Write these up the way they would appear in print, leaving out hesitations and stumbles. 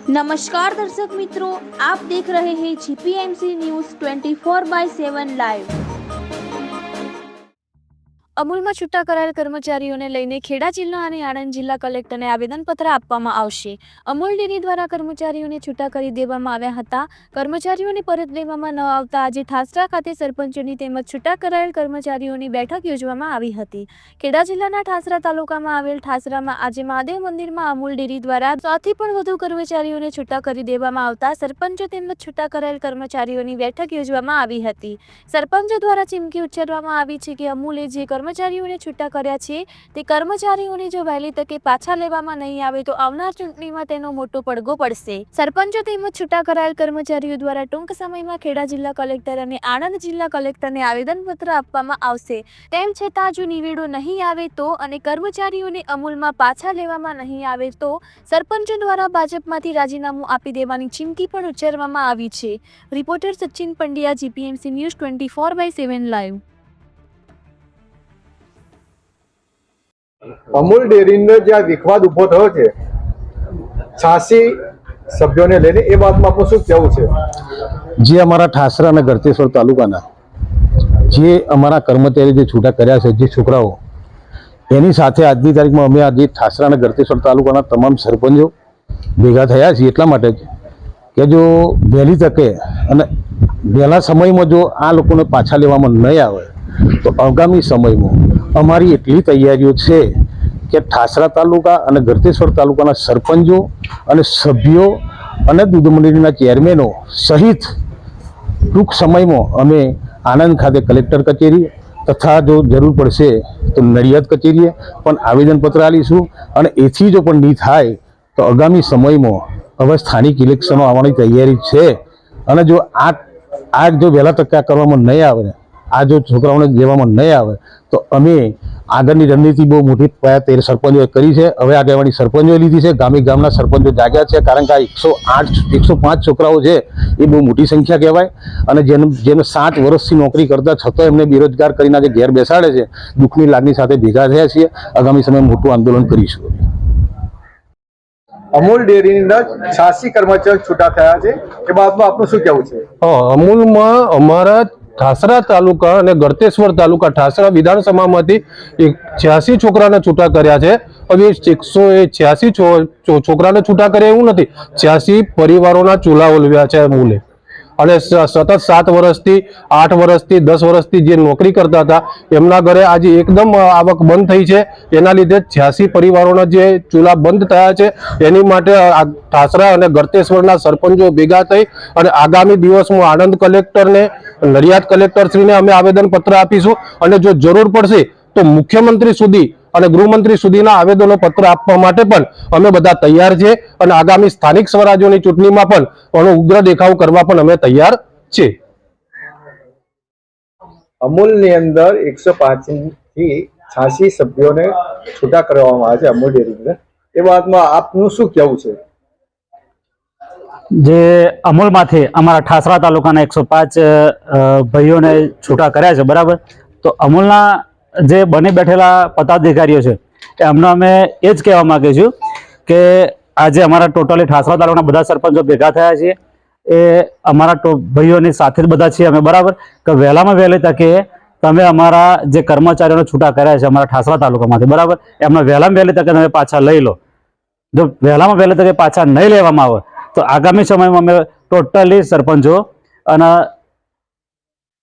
नमस्कार दर्शक मित्रों, आप देख रहे हैं जीपीएमसी न्यूज़ 24/7 लाइव। અમૂલમાં છૂટા કરાયેલ કર્મચારીઓને લઈને ખેડા જિલ્લા અને આણંદ જિલ્લા કલેક્ટરને આવેદનપત્ર આપવામાં આવશે। અમૂલ ડેરી દ્વારા કર્મચારીઓને છૂટા કરી દેવામાં આવ્યા હતા। કર્મચારીઓને પરત લેવામાં ન આવતા આજે ઠાસરા ખાતે સરપંચોની તેમજ છૂટા કરાયેલ કર્મચારીઓની બેઠક યોજવામાં આવી હતી। ખેડા જિલ્લાના ઠાસરા તાલુકામાં આવેલ ઠાસરામાં આજે મહાદેવ મંદિરમાં અમૂલ ડેરી દ્વારા 100 થી પણ વધુ કર્મચારીઓને છૂટા કરી દેવામાં આવતા સરપંચો તેમજ છૂટા કરાયેલ કર્મચારીઓની બેઠક યોજવામાં આવી હતી। સરપંચો દ્વારા ચીમકી ઉચ્ચારવામાં આવી છે કે અમૂલે જે કર્મચારીઓને છૂટા કર્યા છે તે કર્મચારીઓને જો વહેલી તકે પાછા લેવામાં નહીં આવે તો આવનાર ચૂંટણીમાં તેનો મોટો પડઘો પડશે। સરપંચો તેમજ છૂટા કરાયેલ કર્મચારીઓ દ્વારા ટૂંક સમયમાં ખેડા જિલ્લા કલેક્ટર અને આણંદ જિલ્લા કલેક્ટરને આવેદનપત્ર આપવામાં આવશે। તેમ છતાં જો નિવેડો નહીં આવે તો અને કર્મચારીઓને અમૂલમાં પાછા લેવામાં નહીં આવે તો સરપંચો દ્વારા ભાજપમાંથી રાજીનામું આપી દેવાની ચીમકી પણ ઉચ્ચારવામાં આવી છે। Reporter Sachin Pandya, GPMC news 24/7 live. Amul ડેરીનો જે વિખવાદ ઉભો થયો છે 86 સભ્યોને લઈને, એ વાતમાં આપનું શું કહેવું છે? જે અમારા ઠાસરા અને ગળતેશ્વર તાલુકાના જે અમારા કર્મચારી જે છૂટા કર્યા છે, જે છોકરાઓ, એની સાથે આજની તારીખમાં અમે આજે ઠાસરા અને ગળતેશ્વર તાલુકાના તમામ સરપંચો ભેગા થયા છીએ એટલા માટે કે જો વહેલી તકે અને વહેલા સમયમાં જો આ લોકોને પાછા લેવામાં નહીં આવે તો આગામી સમયમાં અમારી એટલી તૈયારીઓ છે કે ઠાસરા તાલુકા અને ગળતેશ્વર તાલુકાના સરપંચો અને સભ્યો અને દૂધ મંડળીના ચેરમેનો સહિત ટૂંક સમયમાં અમે આણંદ ખાતે કલેક્ટર કચેરી તથા જો જરૂર પડશે તો નડિયાદ કચેરીએ પણ આવેદનપત્ર આપીશું। અને એથી જો પણ નહીં થાય તો આગામી સમયમાં હવે સ્થાનિક ઇલેક્શનો આવવાની તૈયારી છે અને જો આ જો વહેલા તકે કરવામાં નહીં આવે, આ જો છોકરાઓને લેવામાં નહીં આવે તો અમે આગળની રણનીતિ બહુ મોટી પાયા સરપંચોએ કરી છે। હવે આગળની સરપંચોએ લીધી છે, ગામે ગામના સરપંચો જાગ્યા છે, કારણ કે આ 105 છોકરાઓ છે એ બહુ મોટી સંખ્યા કહેવાય। અને જેને 7 વર્ષથી નોકરી કરતા છતાં એમને બેરોજગાર કરીને આજે ઘેર બેસાડે છે, દુઃખની લાગણી સાથે ભેગા થયા છીએ। આગામી સમયમાં મોટું આંદોલન કરીશું। અમૂલ ડેરીના 86 કર્મચારીઓ છૂટા થયા છે, એ બાબતમાં આપનું શું કહેવું છે? અમૂલમાં અમારા ઠાસરા તાલુકા અને ગળતેશ્વર તાલુકા ઠાસરા વિધાનસભામાંથી 86 છોકરાને છૂટા કર્યા છે। હવે 186 છોકરાને છૂટા કર્યા એવું નથી, 86 પરિવારોના ચૂલા ઓલવ્યા છે અમૂલે। અને સતત 7 વર્ષથી 8 વર્ષથી 10 વર્ષથી જે નોકરી કરતા હતા એમના ઘરે આજે એકદમ આવક બંધ થઈ છે। એના લીધે 86 પરિવારોના જે ચૂલા બંધ થયા છે એની માટે ઠાસરા અને ગળતેશ્વરના સરપંચો ભેગા થઈ અને આગામી દિવસમાં આણંદ કલેક્ટરને, નડિયાદ કલેક્ટરશ્રીને અમે આવેદનપત્ર આપીશું। અને જો જરૂર પડશે તો મુખ્યમંત્રી સુધી અને ગૃહમંત્રી સુધીના આવેદનો પત્ર આપવા માટે પણ અમે બધા તૈયાર છે અને આગામી સ્થાનિક સ્વરાજ્યોની ચૂંટણીમાં પણ એનો ઉગ્ર દેખાવ કરવા પણ અમે તૈયાર છે। અમૂલની અંદર 105 થી 86 સભ્યોને છૂટા કરવામાં આવ્યા છે અમૂલ ડેરીને, એ વાતમાં આપનું શું કહેવું છે? જે અમૂલમાંથી અમારા ઠાસરા તાલુકાના 105 ભાઈઓને છૂટા કર્યા છે, બરાબર। તો અમૂલના જે બની બેઠેલા પદાધિકારીઓ છે એમને અમે એ જ કહેવા માંગીએ છું કે આજે અમારા ટોટલી ઠાસરા તાલુકાના બધા સરપંચો ભેગા થયા છીએ, એ અમારા ભાઈઓની સાથે જ બધા છીએ અમે, બરાબર। કે વહેલામાં વહેલી તકે તમે અમારા જે કર્મચારીઓને છૂટા કર્યા છે અમારા ઠાસરા તાલુકામાંથી, બરાબર, એમને વહેલામાં વહેલી તકે તમે પાછા લઈ લો। જો વહેલામાં વહેલી તકે પાછા નહીં લેવામાં આવે તો આગામી સમયમાં અમે ટોટલી સરપંચો અને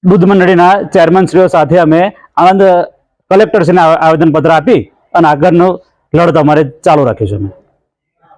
દૂધ મંડળીના ચેરમેનશ્રીઓ સાથે અમે આણંદ કલેક્ટરશ્રીને આવેદનપત્ર આપી અને આગળનું લડત અમારે ચાલુ રાખીશું અમે।